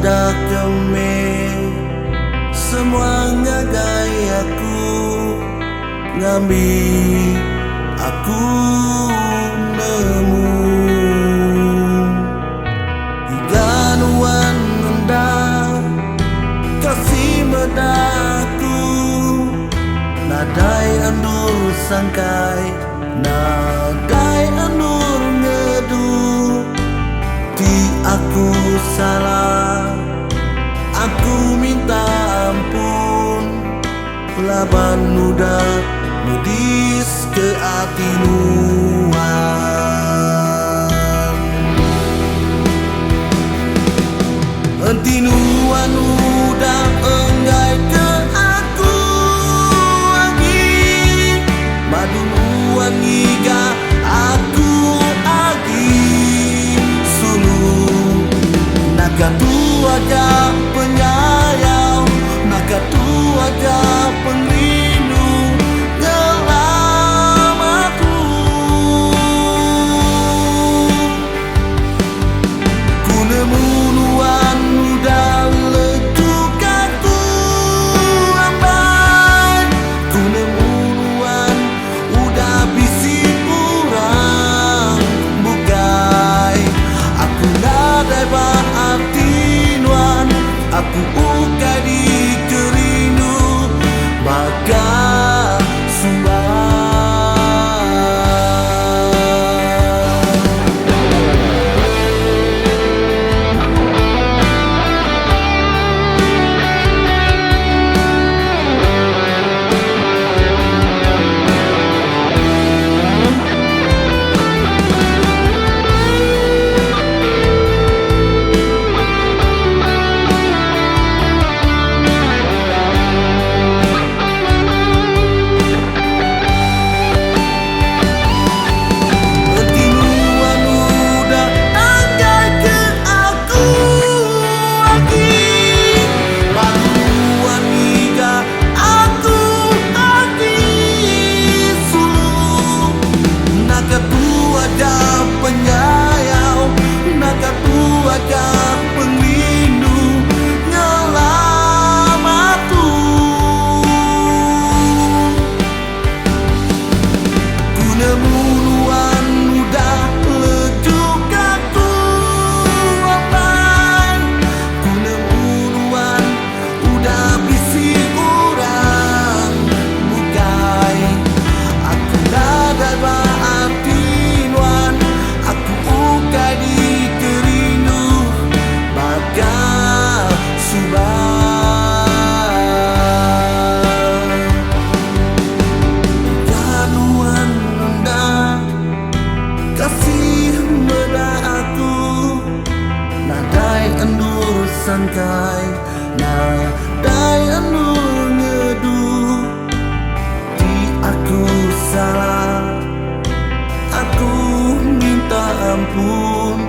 ada keme semuanya gayaku ngambil aku nemu iganuan ngendang kasih medaku nadai andur sangkai nadai andur ngedu di aku salah aku minta ampun laban muda mudis ke atinuan entinuan udah enggai ke aku lagi madunuan iga aku agi sulu nakatu aja penyayang nakatu aja penglindung dalam aku ku nemu nuan udah lejuk aku lambai ku nemu nuan udah bisi kurang bukai aku nadai berarti nuan aku ukai di kerindu maka penyayang nakatu aja penglindung ngelam aku ku nemu nuan udah lejuk aku apai ku nemu nuan udah bisi kurang bukai aku nadai berarti aku ukai di kerindu maka subah ganuan rendah kasih meda aku nadai endur sangkai nadai endur ngedu di aku salah aku minta ampun